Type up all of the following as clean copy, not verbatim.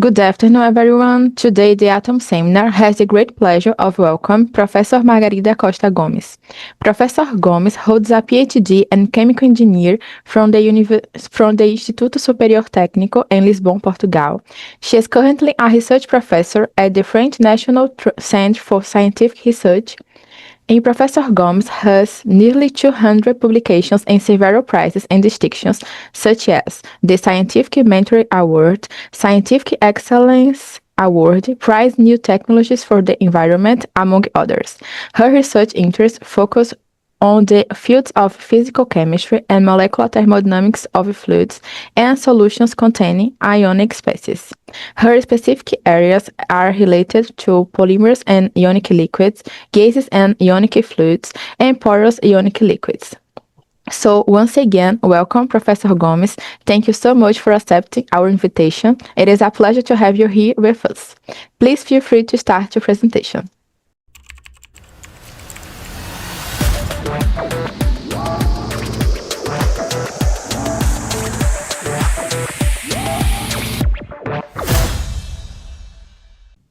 Good afternoon, everyone. Today, the Atom Seminar has the great pleasure of welcome Professor Margarida Costa Gomes. Professor Gomes holds a PhD and chemical engineer from the Instituto Superior Técnico in Lisbon, Portugal. She is currently a research professor at the French National Center for Scientific Research. And Professor Gomes has nearly 200 publications and several prizes and distinctions, such as the Scientific Mentoring Award, Scientific Excellence Award, Prize New Technologies for the Environment, among others. Her research interests focus on the fields of physical chemistry and molecular thermodynamics of fluids and solutions containing ionic species. Her specific areas are related to polymers and ionic liquids, gases and ionic fluids, and porous ionic liquids. So once again, welcome, Professor Gomes. Thank you so much for accepting our invitation. It is a pleasure to have you here with us. Please feel free to start your presentation.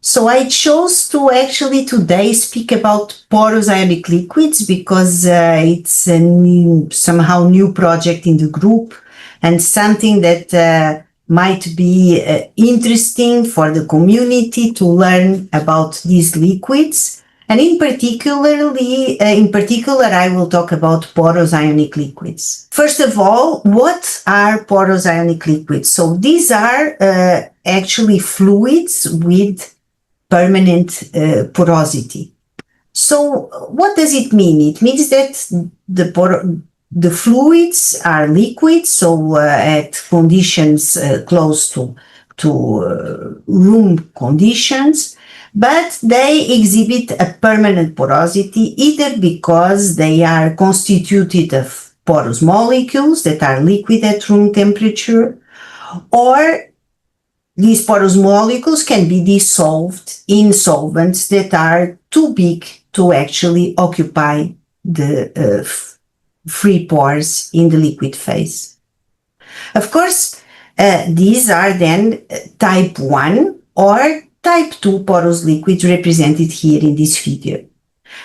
So I chose to actually today speak about porous ionic liquids because it's a somehow new project in the group and something that might be interesting for the community to learn about these liquids. And in particular, I will talk about porous ionic liquids. First of all, what are porous ionic liquids? So these are actually fluids with permanent porosity. So what does it mean? It means that the fluids are liquids, so at conditions close to room conditions, but they exhibit a permanent porosity either because they are constituted of porous molecules that are liquid at room temperature, or these porous molecules can be dissolved in solvents that are too big to actually occupy the free pores in the liquid phase. Of course, these are then type 1 or type 2 porous liquids represented here in this figure.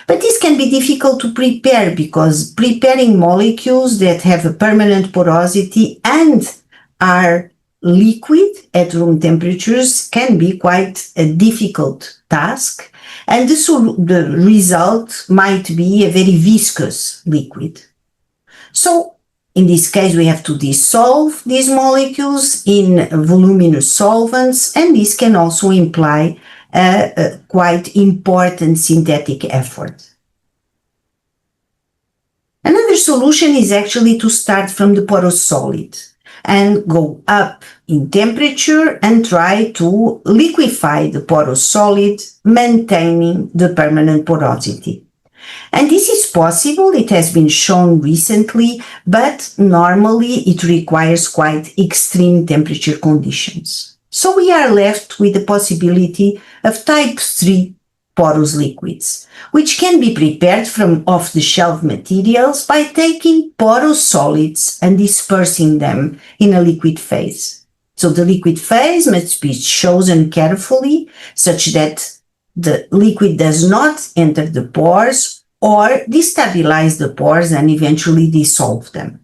But this can be difficult to prepare because preparing molecules that have a permanent porosity and are liquid at room temperatures can be quite a difficult task, and the result might be a very viscous liquid. So in this case, we have to dissolve these molecules in voluminous solvents, and this can also imply a quite important synthetic effort. Another solution is actually to start from the porous solid and go up in temperature and try to liquefy the porous solid, maintaining the permanent porosity. And this is possible, it has been shown recently, but normally it requires quite extreme temperature conditions. So we are left with the possibility of type 3 porous liquids, which can be prepared from off-the-shelf materials by taking porous solids and dispersing them in a liquid phase. So the liquid phase must be chosen carefully such that the liquid does not enter the pores or destabilize the pores and eventually dissolve them.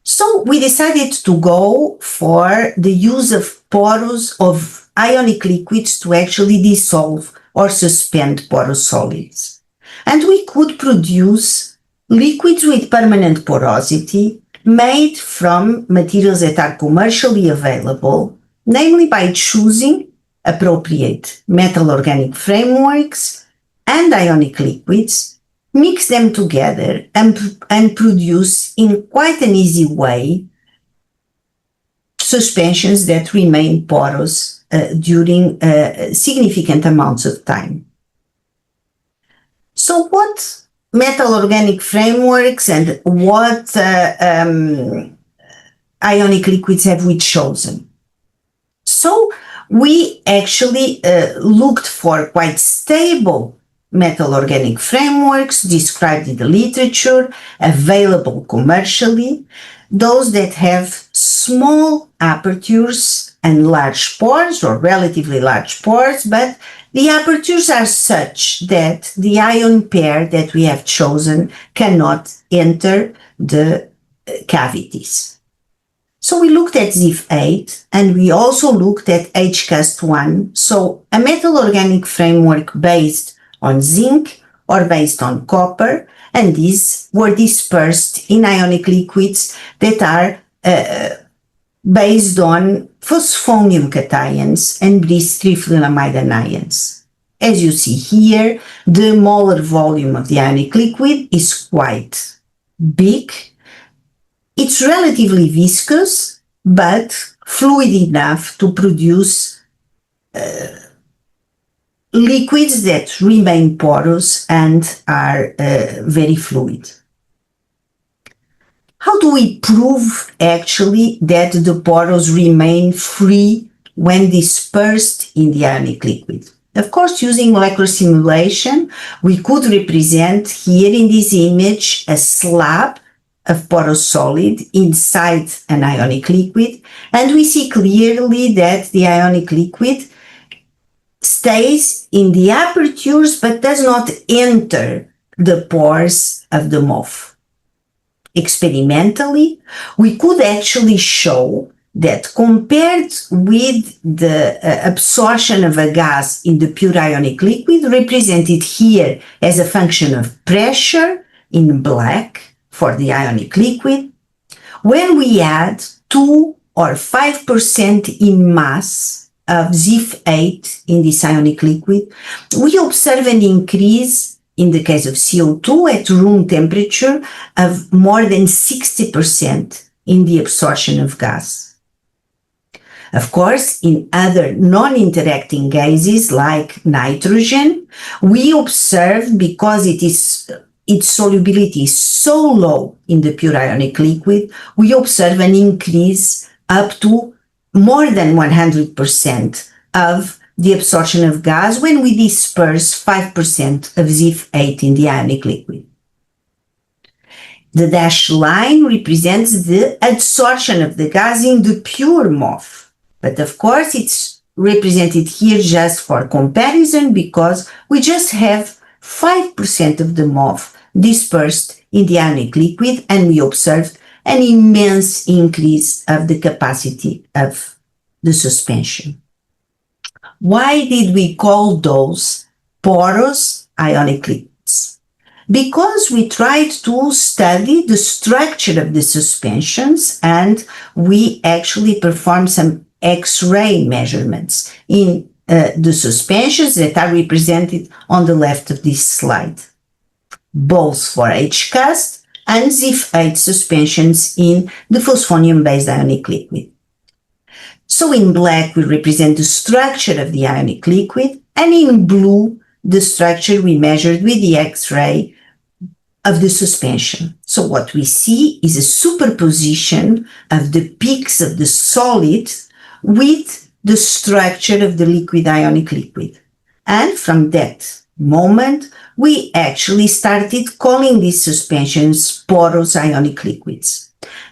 So we decided to go for the use of ionic liquids to actually dissolve or suspend porous solids. And we could produce liquids with permanent porosity made from materials that are commercially available, namely by choosing appropriate metal organic frameworks and ionic liquids, mix them together and produce in quite an easy way suspensions that remain porous during significant amounts of time. So what metal organic frameworks and what ionic liquids have we chosen? So we actually looked for quite stable metal organic frameworks described in the literature, available commercially, those that have small apertures and large pores, or relatively large pores, but the apertures are such that the ion pair that we have chosen cannot enter the cavities. So we looked at ZIF8 and we also looked at HCAST1, so a metal organic framework based on zinc or based on copper, and these were dispersed in ionic liquids that are based on phosphonium cations and bistriflulamide anions. As you see here, the molar volume of the ionic liquid is quite big. It's relatively viscous, but fluid enough to produce liquids that remain porous and are very fluid. How do we prove actually that the pores remain free when dispersed in the ionic liquid? Of course, using molecular simulation, we could represent here in this image a slab of porous solid inside an ionic liquid, and we see clearly that the ionic liquid stays in the apertures but does not enter the pores of the MOF. Experimentally, we could actually show that compared with the absorption of a gas in the pure ionic liquid, represented here as a function of pressure in black for the ionic liquid, when we add 2 or 5% in mass of ZIF8 in this ionic liquid, we observe an increase in the case of CO2 at room temperature of more than 60% in the absorption of gas. Of course, in other non-interacting gases like nitrogen, we observe, because its solubility is so low in the pure ionic liquid, we observe an increase up to more than 100% of the absorption of gas when we disperse 5% of ZIF8 in the ionic liquid. The dashed line represents the adsorption of the gas in the pure MOF, but of course it's represented here just for comparison because we just have 5% of the MOF dispersed in the ionic liquid, and we observed an immense increase of the capacity of the suspension. Why did we call those porous ionic liquids? Because we tried to study the structure of the suspensions, and we actually performed some X-ray measurements in the suspensions that are represented on the left of this slide, both for HCAST and ZIF8 suspensions in the phosphonium-based ionic liquid. So in black, we represent the structure of the ionic liquid, and in blue, the structure we measured with the X-ray of the suspension. So what we see is a superposition of the peaks of the solid with the structure of the liquid ionic liquid. And from that moment, we actually started calling these suspensions porous ionic liquids.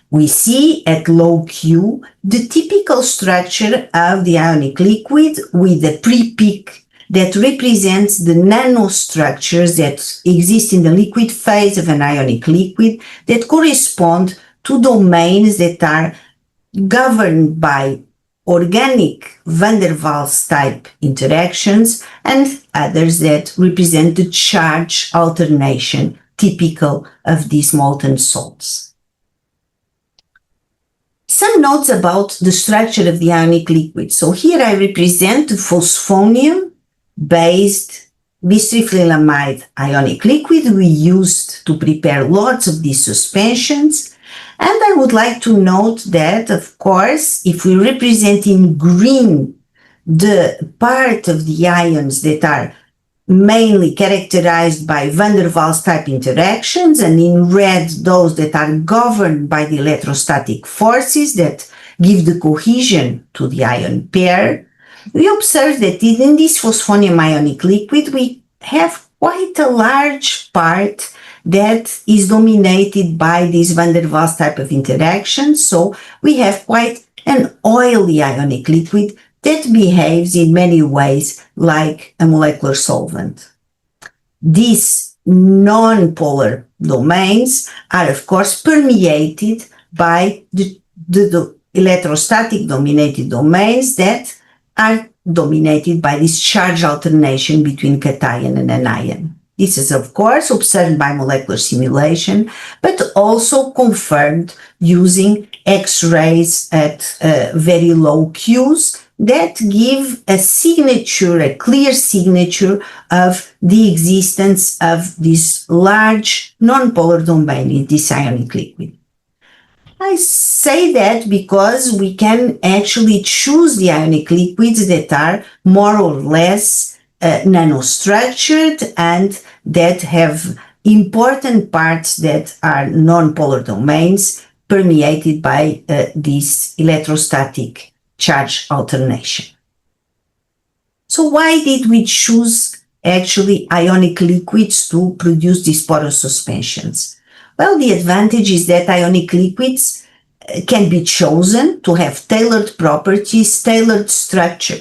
We see at low Q the typical structure of the ionic liquid with a pre-peak that represents the nanostructures that exist in the liquid phase of an ionic liquid that correspond to domains that are governed by organic van der Waals type interactions and others that represent the charge alternation typical of these molten salts. Some notes about the structure of the ionic liquid. So here I represent the phosphonium-based bistriflulamide ionic liquid we used to prepare lots of these suspensions. And I would like to note that, of course, if we represent in green the part of the ions that are mainly characterized by van der Waals type interactions, and in red those that are governed by the electrostatic forces that give the cohesion to the ion pair, we observe that in this phosphonium ionic liquid we have quite a large part that is dominated by this van der Waals type of interaction. So we have quite an oily ionic liquid that behaves in many ways like a molecular solvent. These non-polar domains are, of course, permeated by the electrostatic dominated domains that are dominated by this charge alternation between cation and anion. This is, of course, observed by molecular simulation, but also confirmed using X-rays at very low Qs that give a signature, a clear signature of the existence of this large non-polar domain in this ionic liquid. I say that because we can actually choose the ionic liquids that are more or less nanostructured and that have important parts that are non-polar domains permeated by this electrostatic charge alternation. So why did we choose actually ionic liquids to produce these porous suspensions? Well, the advantage is that ionic liquids can be chosen to have tailored properties, tailored structure.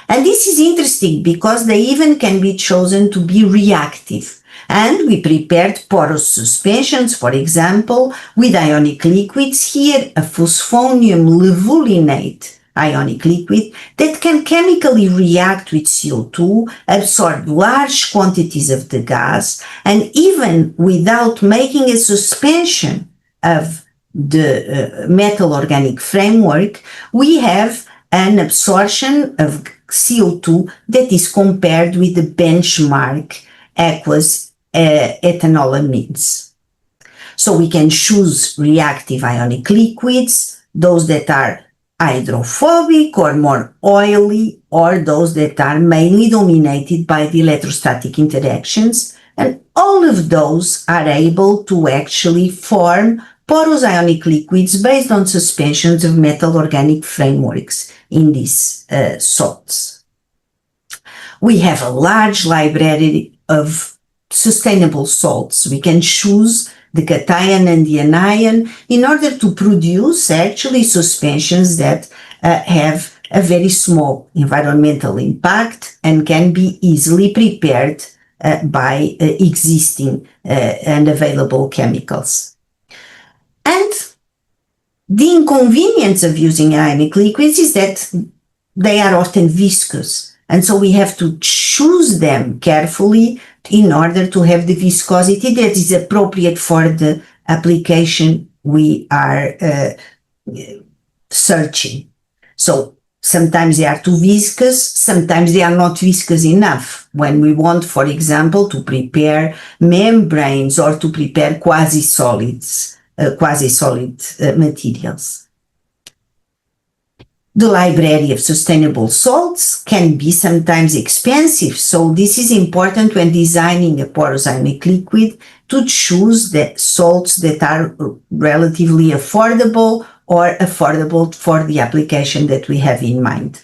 And this is interesting because they even can be chosen to be reactive. And we prepared porous suspensions, for example, with ionic liquids. Here, a phosphonium levulinate ionic liquid that can chemically react with CO2, absorb large quantities of the gas, and even without making a suspension of the metal organic framework, we have an absorption of CO2 that is compared with the benchmark aqueous ethanolamines. So we can choose reactive ionic liquids, those that are hydrophobic or more oily, or those that are mainly dominated by the electrostatic interactions, and all of those are able to actually form porous ionic liquids based on suspensions of metal organic frameworks in these salts. We have a large library of sustainable salts. We can choose the cation and the anion in order to produce actually suspensions that have a very small environmental impact and can be easily prepared by existing and available chemicals. And the inconvenience of using ionic liquids is that they are often viscous. And so we have to choose them carefully in order to have the viscosity that is appropriate for the application we are searching. So sometimes they are too viscous, sometimes they are not viscous enough when we want, for example, to prepare membranes or to prepare quasi-solid materials. The library of sustainable salts can be sometimes expensive, so this is important when designing a porous ionic liquid to choose the salts that are relatively affordable or affordable for the application that we have in mind.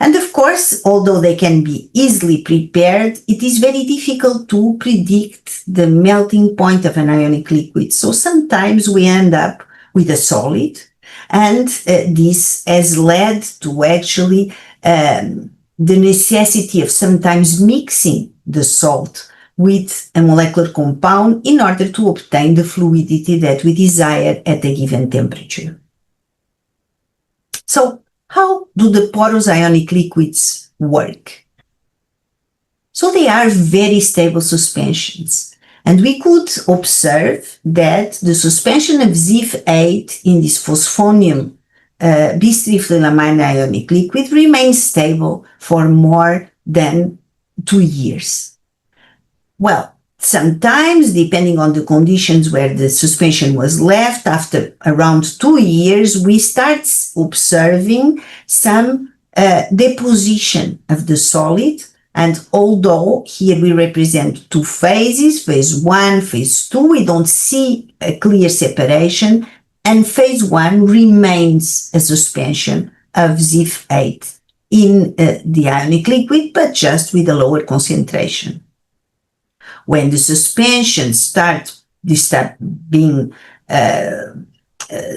And of course, although they can be easily prepared, it is very difficult to predict the melting point of an ionic liquid. So sometimes we end up with a solid, and this has led to actually the necessity of sometimes mixing the salt with a molecular compound in order to obtain the fluidity that we desire at a given temperature. So how do the porous ionic liquids work? So they are very stable suspensions. And we could observe that the suspension of ZIF8 in this phosphonium bistriphylamine ionic liquid remains stable for more than 2 years. Well, sometimes, depending on the conditions where the suspension was left, after around 2 years, we start observing some deposition of the solid. And although here we represent two phases, phase 1, phase 2, we don't see a clear separation, and phase 1 remains a suspension of ZIF8 in the ionic liquid, but just with a lower concentration. when the suspensions start being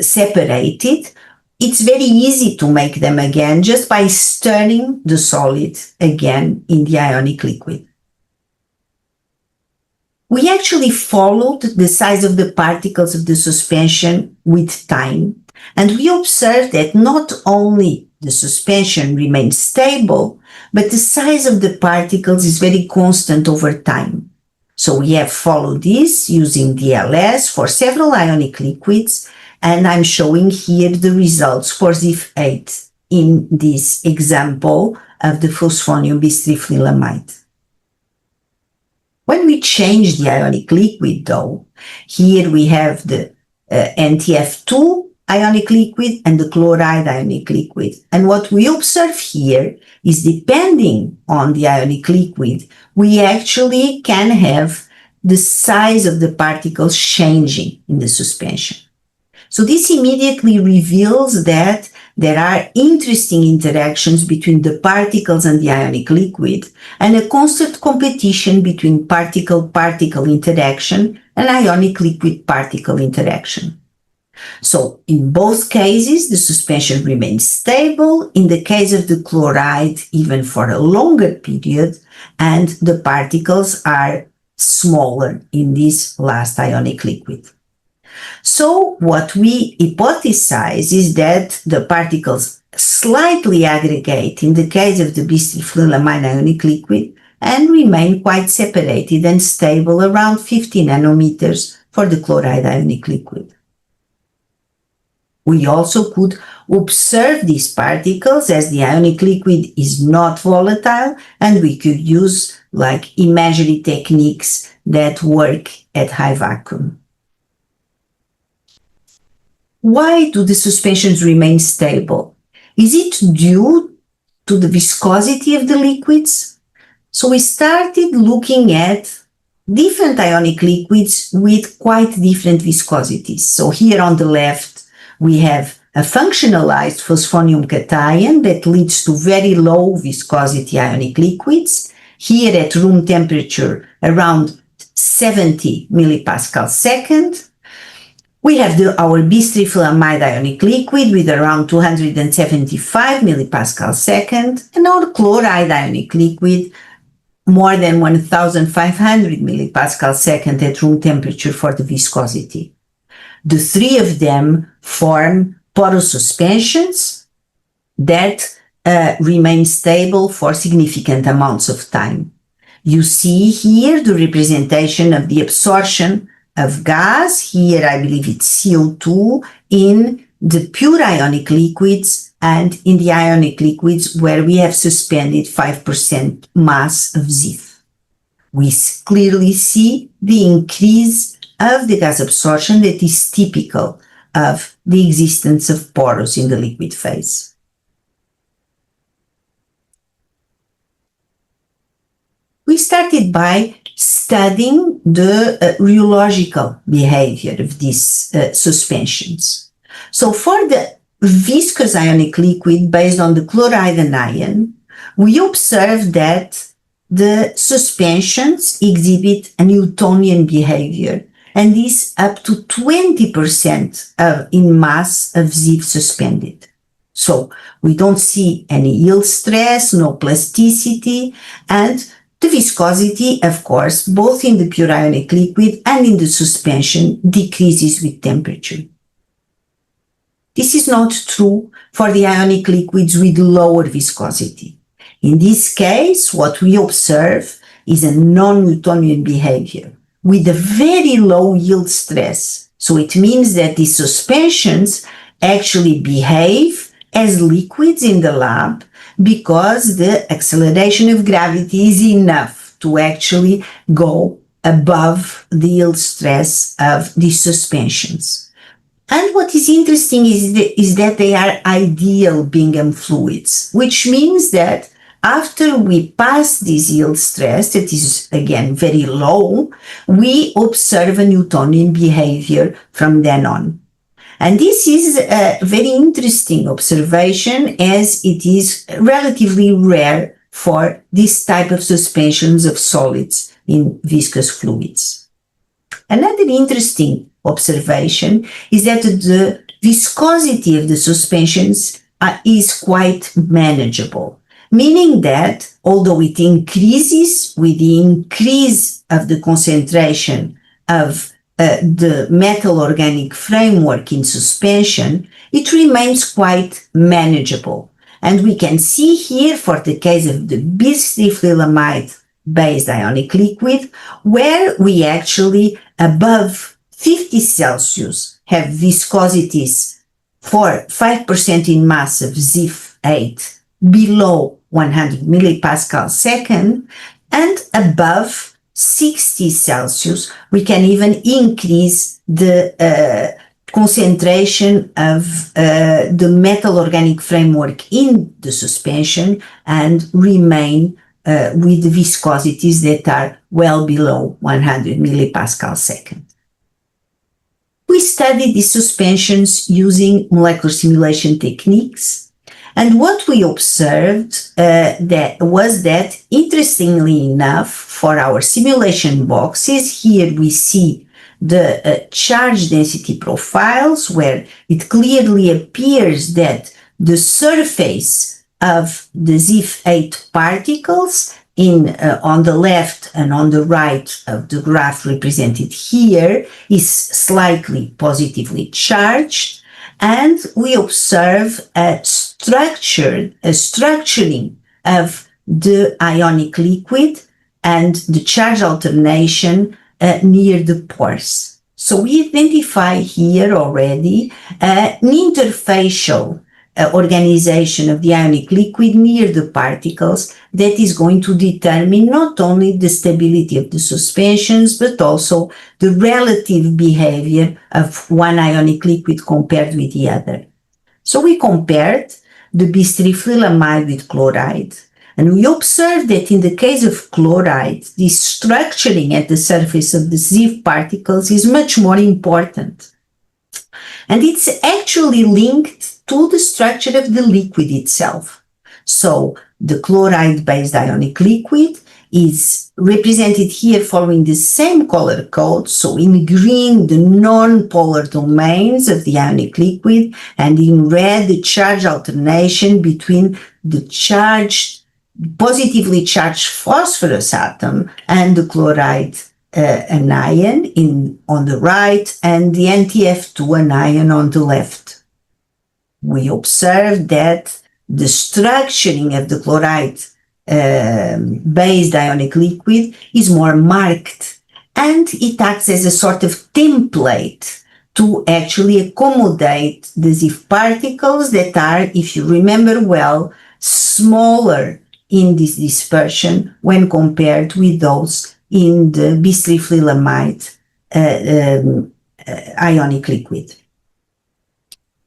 separated, it's very easy to make them again just by stirring the solid again in the ionic liquid. We actually followed the size of the particles of the suspension with time, and we observed that not only the suspension remains stable, but the size of the particles is very constant over time. So we have followed this using DLS for several ionic liquids, and I'm showing here the results for ZIF8 in this example of the phosphonium bistriflylamide. When we change the ionic liquid, though, here we have the NTF2 ionic liquid and the chloride ionic liquid. And what we observe here is, depending on the ionic liquid, we actually can have the size of the particles changing in the suspension. So this immediately reveals that there are interesting interactions between the particles and the ionic liquid, and a constant competition between particle-particle interaction and ionic liquid-particle interaction. So in both cases, the suspension remains stable, in the case of the chloride even for a longer period, and the particles are smaller in this last ionic liquid. So what we hypothesize is that the particles slightly aggregate in the case of the bistriflylamine ionic liquid and remain quite separated and stable around 50 nanometers for the chloride ionic liquid. We also could observe these particles as the ionic liquid is not volatile, and we could use like imagery techniques that work at high vacuum. Why do the suspensions remain stable? Is it due to the viscosity of the liquids? So we started looking at different ionic liquids with quite different viscosities. So here on the left, we have a functionalized phosphonium cation that leads to very low viscosity ionic liquids. Here at room temperature, around 70 millipascal second. We have our bistriflylamide ionic liquid with around 275 millipascal second, and our chloride ionic liquid more than 1500 millipascal second at room temperature for the viscosity. The three of them form porous suspensions that remain stable for significant amounts of time. You see here the representation of the absorption of gas. Here I believe it's CO2 in the pure ionic liquids and in the ionic liquids where we have suspended 5% mass of ZIF. We clearly see the increase of the gas absorption that is typical of the existence of porous in the liquid phase. We started by studying the rheological behavior of these suspensions. So for the viscous ionic liquid based on the chloride anion, we observed that the suspensions exhibit a Newtonian behavior, and this up to 20% in mass of ZIF suspended. So we don't see any yield stress, no plasticity, and the viscosity, of course, both in the pure ionic liquid and in the suspension, decreases with temperature. This is not true for the ionic liquids with lower viscosity. In this case, what we observe is a non-Newtonian behavior with a very low yield stress. So it means that the suspensions actually behave as liquids in the lab because the acceleration of gravity is enough to actually go above the yield stress of these suspensions. And what is interesting is that they are ideal Bingham fluids, which means that after we pass this yield stress, that is again very low, we observe a Newtonian behavior from then on. And this is a very interesting observation, as it is relatively rare for this type of suspensions of solids in viscous fluids. Another interesting observation is that the viscosity of the suspensions is quite manageable, meaning that although it increases with the increase of the concentration of the metal organic framework in suspension, it remains quite manageable. And we can see here for the case of the bisphenilamide based ionic liquid, where we actually above 50 Celsius have viscosities for 5% in mass of ZIF8 below 100 millipascal second, and above 60 Celsius, we can even increase the concentration of the metal organic framework in the suspension and remain with viscosities that are well below 100 millipascal second. We studied these suspensions using molecular simulation techniques, and what we observed was that, interestingly enough, for our simulation boxes, here we see the charge density profiles, where it clearly appears that the surface of the ZIF8 particles on the left and on the right of the graph represented here is slightly positively charged, and we observe a structuring of the ionic liquid and the charge alternation near the pores. So we identify here already an interfacial organization of the ionic liquid near the particles that is going to determine not only the stability of the suspensions, but also the relative behavior of one ionic liquid compared with the other. So we compared the bisphenilamide with chloride, and we observed that in the case of chloride, the structuring at the surface of the ZIF particles is much more important. And it's actually linked to the structure of the liquid itself. So the chloride-based ionic liquid is represented here following the same color code. So in green, the non-polar domains of the ionic liquid, and in red, the charge alternation between the positively charged phosphorus atom and the chloride anion on the right, and the NTF2 anion on the left. We observed that the structuring of the chloride based ionic liquid is more marked, and it acts as a sort of template to actually accommodate the ZIF particles that are, if you remember well, smaller in this dispersion when compared with those in the bisphenilamide ionic liquid.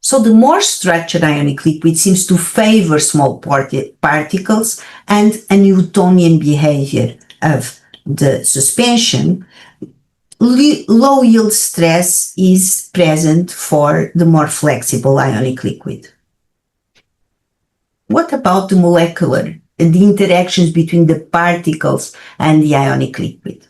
So the more structured ionic liquid seems to favor small particles and a Newtonian behavior of the suspension. Low yield stress is present for the more flexible ionic liquid. What about the molecular and the interactions between the particles and the ionic liquid?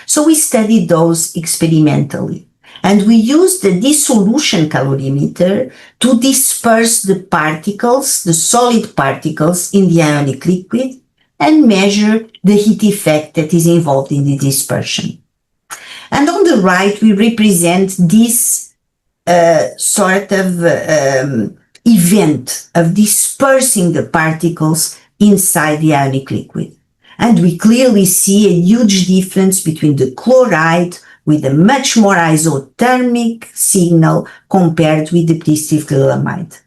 So we studied those experimentally, and we used the dissolution calorimeter to disperse the particles, the solid particles in the ionic liquid, and measure the heat effect that is involved in the dispersion. And on the right, we represent this sort of event of dispersing the particles inside the ionic liquid. And we clearly see a huge difference between the chloride with a much more isothermic signal compared with the bisphenilamide.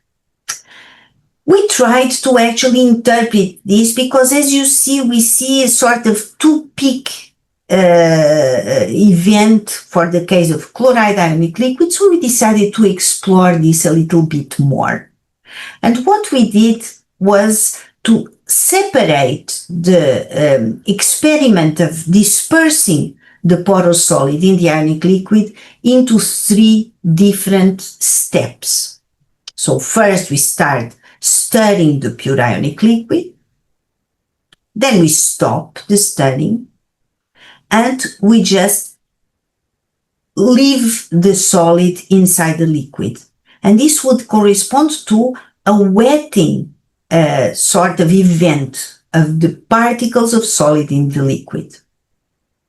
We tried to actually interpret this because, as you see, we see a sort of two-peak event for the case of chloride ionic liquid, so we decided to explore this a little bit more. And what we did was to separate the experiment of dispersing the porous solid in the ionic liquid into 3 different steps. So first we start stirring the pure ionic liquid, then we stop the stirring, and we just leave the solid inside the liquid. And this would correspond to a wetting sort of event of the particles of solid in the liquid.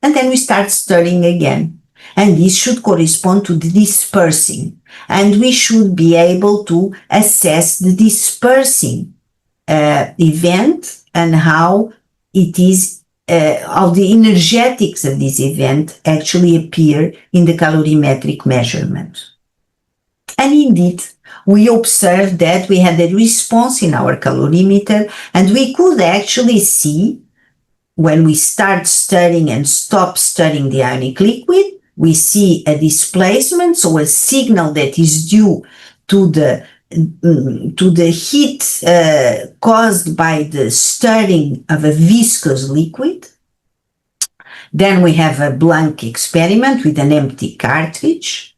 And then we start stirring again. And this should correspond to the dispersing. And we should be able to assess the dispersing event and how it is, how the energetics of this event actually appear in the calorimetric measurement. And indeed, we observed that we had a response in our calorimeter, and we could actually see when we start stirring and stop stirring the ionic liquid, we see a displacement, so a signal that is due to the heat caused by the stirring of a viscous liquid. Then we have a blank experiment with an empty cartridge.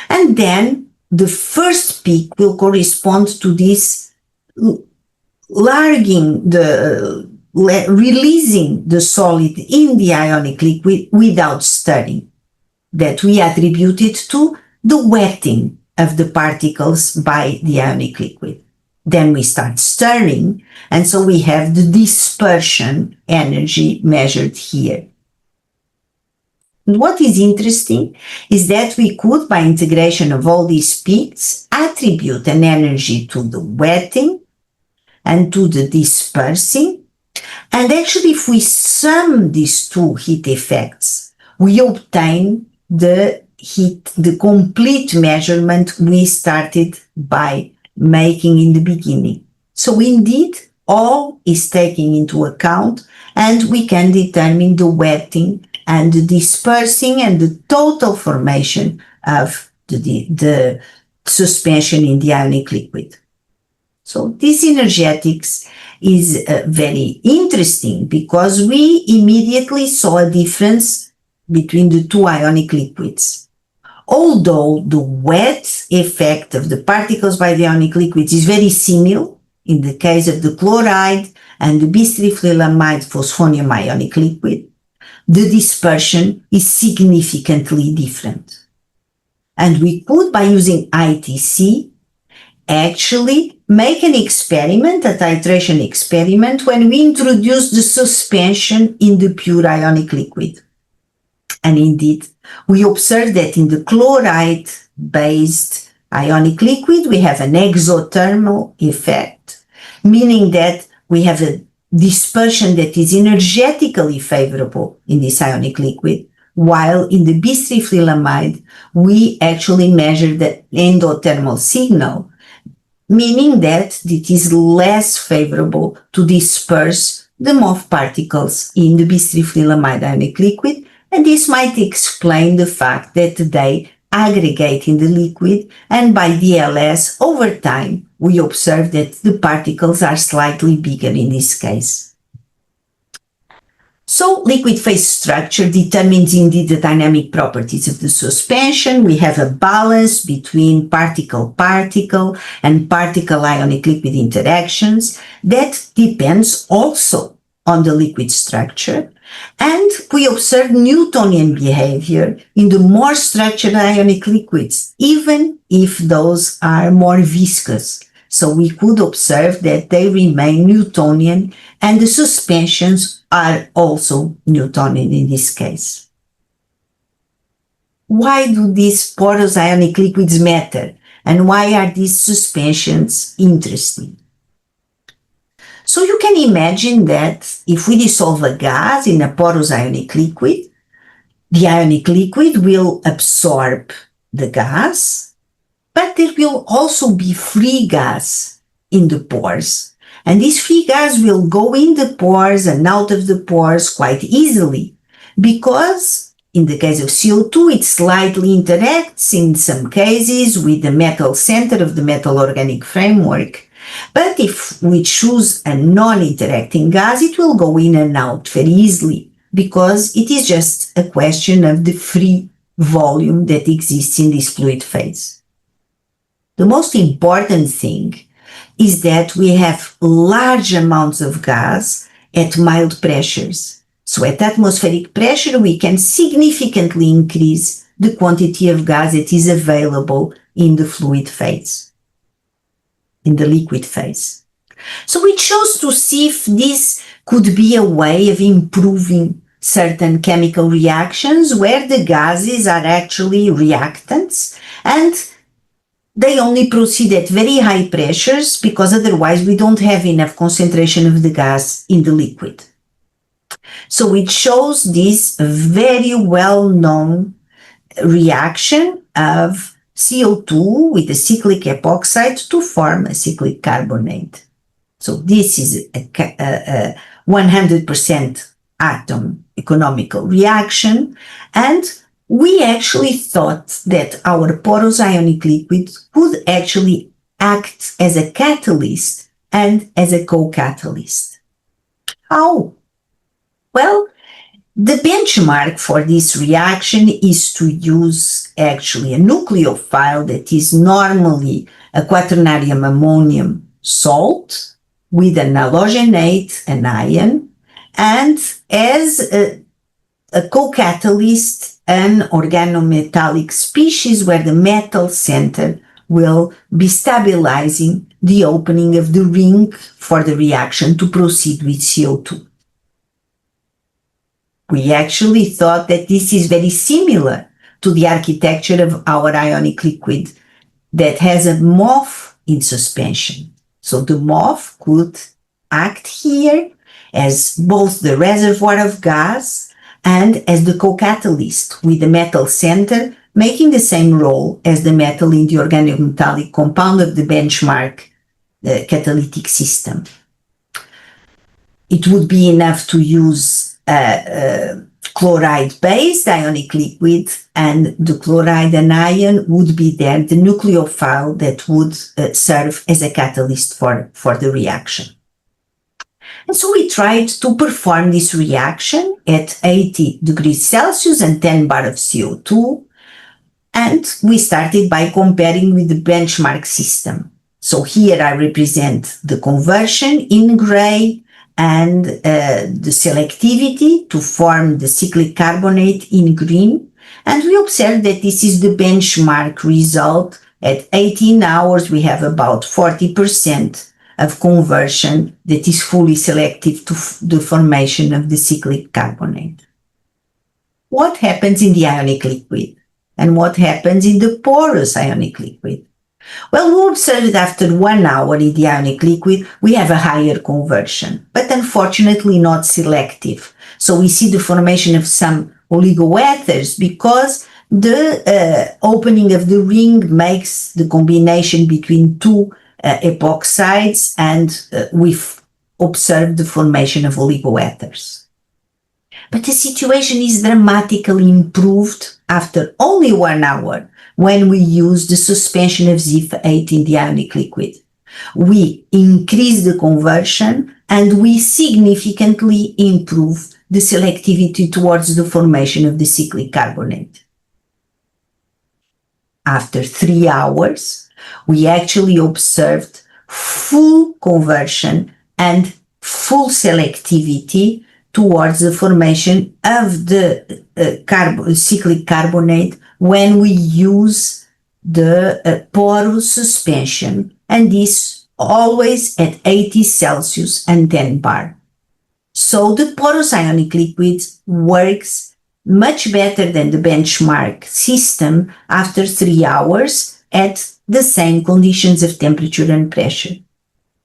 And then the first peak will correspond to this releasing the solid in the ionic liquid without stirring, that we attributed to the wetting of the particles by the ionic liquid. Then we start stirring, and so we have the dispersion energy measured here. And what is interesting is that we could, by integration of all these peaks, attribute an energy to the wetting and to the dispersing. And actually, if we sum these two heat effects, we obtain the complete measurement we started by making in the beginning. So indeed, all is taken into account, and we can determine the wetting and the dispersing and the total formation of the suspension in the ionic liquid. So this energetics is very interesting because we immediately saw a difference between the two ionic liquids. Although the wet effect of the particles by the ionic liquids is very similar in the case of the chloride and the bis-trifluolamide phosphonium ionic liquid, the dispersion is significantly different. And we could, by using ITC, actually make an experiment, a titration experiment, when we introduce the suspension in the pure ionic liquid. And indeed, we observe that in the chloride-based ionic liquid, we have an exothermal effect, meaning that we have a dispersion that is energetically favorable in this ionic liquid, while in the bis-trifluolamide, we actually measure the endothermal signal, meaning that it is less favorable to disperse the MOF particles in the bis-trifluolamide ionic liquid, and this might explain the fact that they aggregate in the liquid, and by DLS, over time, we observe that the particles are slightly bigger in this case. So liquid phase structure determines indeed the dynamic properties of the suspension. We have a balance between particle-particle and particle-ionic liquid interactions that depends also on the liquid structure. And we observe Newtonian behavior in the more structured ionic liquids, even if those are more viscous. So we could observe that they remain Newtonian, and the suspensions are also Newtonian in this case. Why do these porous ionic liquids matter? And why are these suspensions interesting? So you can imagine that if we dissolve a gas in a porous ionic liquid, the ionic liquid will absorb the gas, but there will also be free gas in the pores. And this free gas will go in the pores and out of the pores quite easily, because in the case of CO2, it slightly interacts in some cases with the metal center of the metal organic framework. But if we choose a non-interacting gas, it will go in and out very easily, because it is just a question of the free volume that exists in this fluid phase. The most important thing is that we have large amounts of gas at mild pressures. So at atmospheric pressure, we can significantly increase the quantity of gas that is available in the fluid phase, in the liquid phase. So we chose to see if this could be a way of improving certain chemical reactions where the gases are actually reactants and they only proceed at very high pressures because otherwise we don't have enough concentration of the gas in the liquid. So it shows this very well-known reaction of CO2 with a cyclic epoxide to form a cyclic carbonate. So this is a 100% atom economical reaction, and we actually thought that our porous ionic liquid could actually act as a catalyst and as a co-catalyst. How? Well, the benchmark for this reaction is to use actually a nucleophile that is normally a quaternarium ammonium salt with an halogenate anion, and as a co-catalyst, an organometallic species where the metal center will be stabilizing the opening of the ring for the reaction to proceed with CO2. We actually thought that this is very similar to the architecture of our ionic liquid that has a MOF in suspension. So the MOF could act here as both the reservoir of gas and as the co-catalyst with the metal center making the same role as the metal in the organometallic compound of the benchmark catalytic system. It would be enough to use chloride-based ionic liquid, and the chloride anion would be there, the nucleophile that would serve as a catalyst for the reaction. And so we tried to perform this reaction at 80 degrees Celsius and 10 bar of CO2, and we started by comparing with the benchmark system. So here I represent the conversion in gray and the selectivity to form the cyclic carbonate in green. And we observe that this is the benchmark result. At 18 hours, we have about 40% of conversion that is fully selective to the formation of the cyclic carbonate. What happens in the ionic liquid? And what happens in the porous ionic liquid? Well, we observed after 1 hour in the ionic liquid, we have a higher conversion, but unfortunately not selective. So we see the formation of some oligoethers because the opening of the ring makes the combination between two epoxides, and we've observed the formation of oligoethers. But the situation is dramatically improved after only 1 hour when we use the suspension of ZIF8 in the ionic liquid. We increase the conversion and we significantly improve the selectivity towards the formation of the cyclic carbonate. After 3 hours, we actually observed full conversion and full selectivity towards the formation of the cyclic carbonate when we use the porous suspension, and this always at 80 Celsius and 10 bar. So the porous ionic liquid works much better than the benchmark system after 3 hours at the same conditions of temperature and pressure.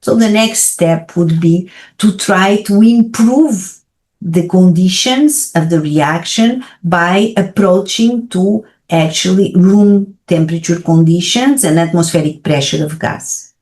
So the next step would be to try to improve the conditions of the reaction by approaching to actually room temperature conditions and atmospheric pressure of gas.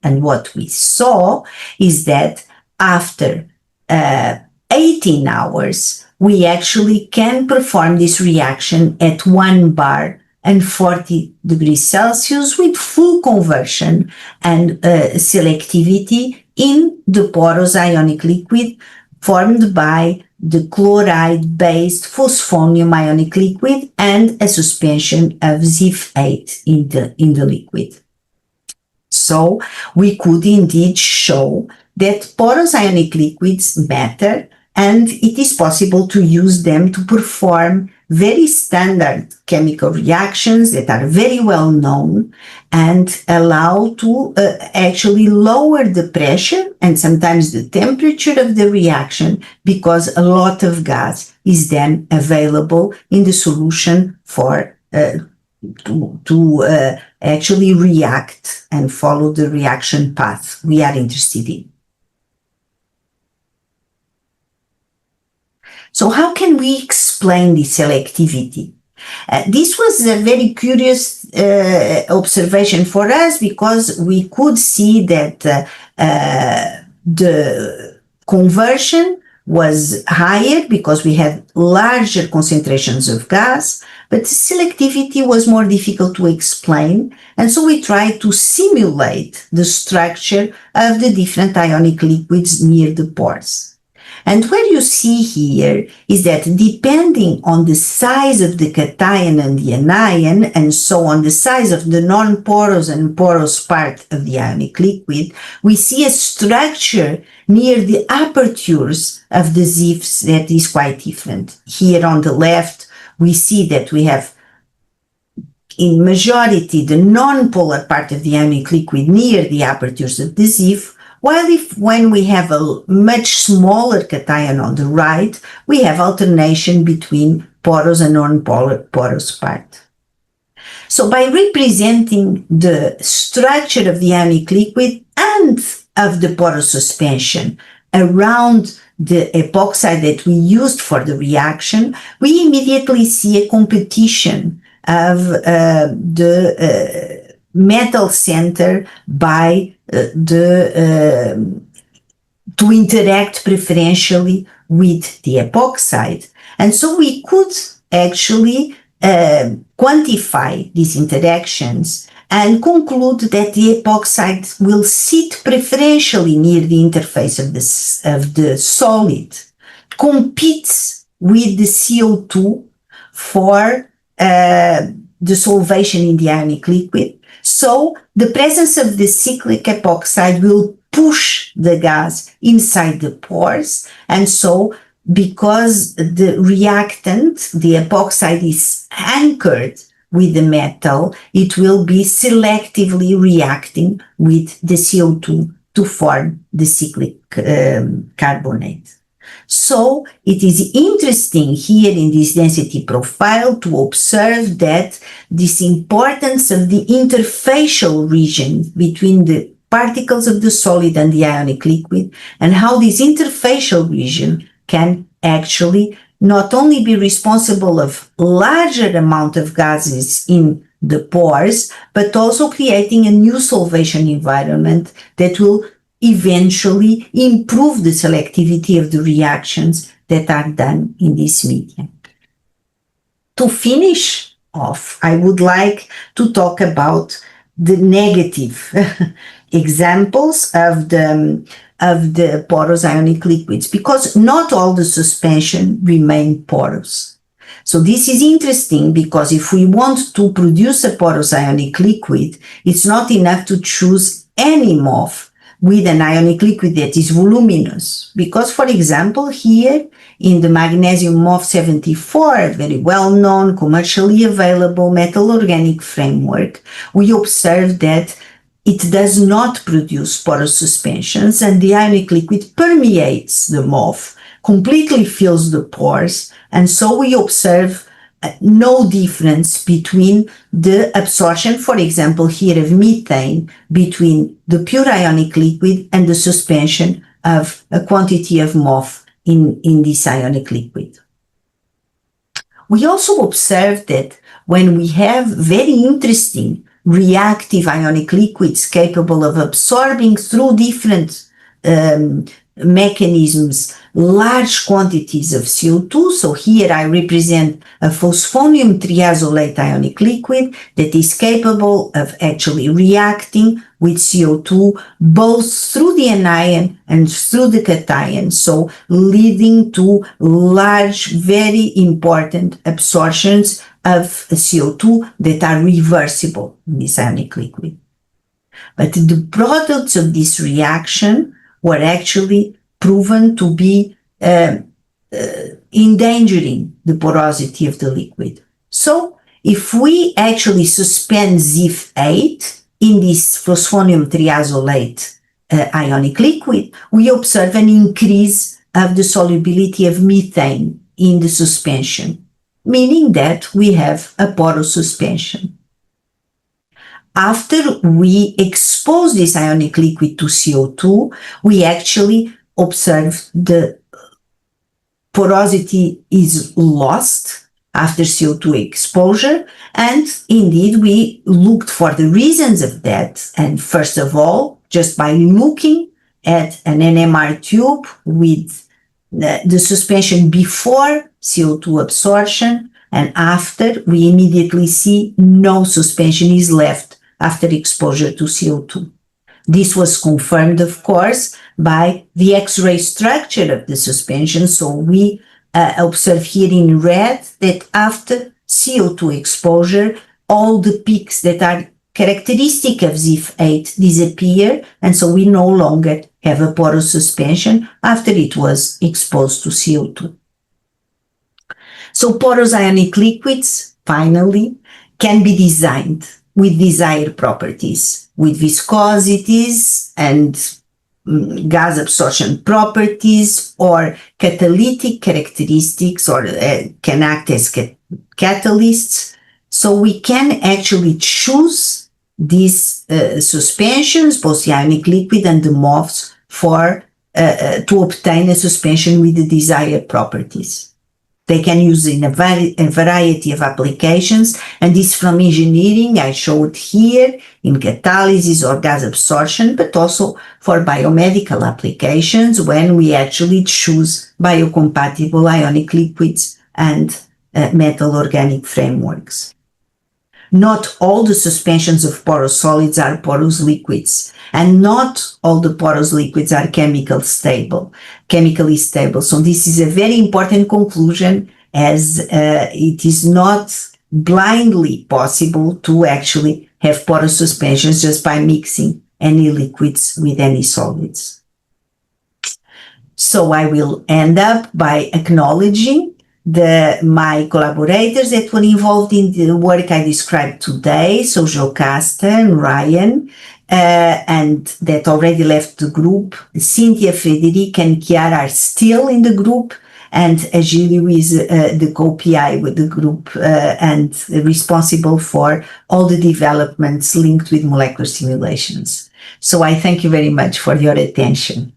And what we saw is that after 18 hours, we actually can perform this reaction at 1 bar and 40 degrees Celsius with full conversion and selectivity in the porous ionic liquid formed by the chloride-based phosphonium ionic liquid and a suspension of ZIF8 in the liquid. So we could indeed show that porous ionic liquids matter and it is possible to use them to perform very standard chemical reactions that are very well known and allow to actually lower the pressure and sometimes the temperature of the reaction, because a lot of gas is then available in the solution for to actually react and follow the reaction path we are interested in. So how can we explain this selectivity? This was a very curious observation for us, because we could see that the conversion was higher because we had larger concentrations of gas, but the selectivity was more difficult to explain. And so we tried to simulate the structure of the different ionic liquids near the pores. And what you see here is that depending on the size of the cation and the anion, and so on the size of the non-porous and porous part of the ionic liquid, we see a structure near the apertures of the sieves that is quite different. Here on the left, we see that we have in majority the non-polar part of the ionic liquid near the apertures of the sieve, while when we have a much smaller cation on the right, we have alternation between porous and non-porous part. So by representing the structure of the ionic liquid and of the porous suspension around the epoxide that we used for the reaction, we immediately see a competition of the metal center by to interact preferentially with the epoxide. And so we could actually quantify these interactions and conclude that the epoxide will sit preferentially near the interface of the solid, competes with the CO2 for the solvation in the ionic liquid. So the presence of the cyclic epoxide will push the gas inside the pores. And so because the reactant, the epoxide, is anchored with the metal, it will be selectively reacting with the CO2 to form the cyclic carbonate. So it is interesting here in this density profile to observe that this importance of the interfacial region between the particles of the solid and the ionic liquid, and how this interfacial region can actually not only be responsible of larger amount of gases in the pores, but also creating a new solvation environment that will eventually improve the selectivity of the reactions that are done in this medium. To finish off, I would like to talk about the negative examples of the porous ionic liquids, because not all the suspension remain porous. So this is interesting, because if we want to produce a porous ionic liquid, it's not enough to choose any MOF with an ionic liquid that is voluminous, because, for example, here in the magnesium MOF 74, a very well-known, commercially available metal organic framework, we observe that it does not produce porous suspensions, and the ionic liquid permeates the MOF, completely fills the pores, and so we observe no difference between the absorption, for example, here of methane, between the pure ionic liquid and the suspension of a quantity of MOF in this ionic liquid. We also observe that when we have very interesting reactive ionic liquids capable of absorbing through different mechanisms large quantities of CO2. So here I represent a phosphonium triazolate ionic liquid that is capable of actually reacting with CO2 both through the anion and through the cation, so leading to large, very important absorptions of CO2 that are reversible in this ionic liquid. But the products of this reaction were actually proven to be endangering the porosity of the liquid. So if we actually suspend ZIF-8 in this phosphonium triazolate ionic liquid, we observe an increase of the solubility of methane in the suspension, meaning that we have a porous suspension. After we expose this ionic liquid to CO2, we actually observe the porosity is lost after CO2 exposure, and indeed we looked for the reasons of that. And first of all, just by looking at an NMR tube with the suspension before CO2 absorption and after, we immediately see no suspension is left after exposure to CO2. This was confirmed, of course, by the X-ray structure of the suspension. So we observe here in red that after CO2 exposure, all the peaks that are characteristic of ZIF-8 disappear, and so we no longer have a porous suspension after it was exposed to CO2. So porous ionic liquids, finally, can be designed with desired properties, with viscosities and gas absorption properties or catalytic characteristics, or can act as catalysts. So we can actually choose these suspensions, both the ionic liquid and the MOFs, for to obtain a suspension with the desired properties. They can use in a variety of applications, and this from engineering, I showed here, in catalysis or gas absorption, but also for biomedical applications when we actually choose biocompatible ionic liquids and metal organic frameworks. Not all the suspensions of porous solids are porous liquids, and not all the porous liquids are chemically stable. So this is a very important conclusion, as it is not blindly possible to actually have porous suspensions just by mixing any liquids with any solids. So I will end up by acknowledging my collaborators that were involved in the work I described today, so Jocasta and Ryan, and that already left the group. Cynthia, Frederica, and Chiara are still in the group, and Agilio is the co-PI with the group and responsible for all the developments linked with molecular simulations. So I thank you very much for your attention.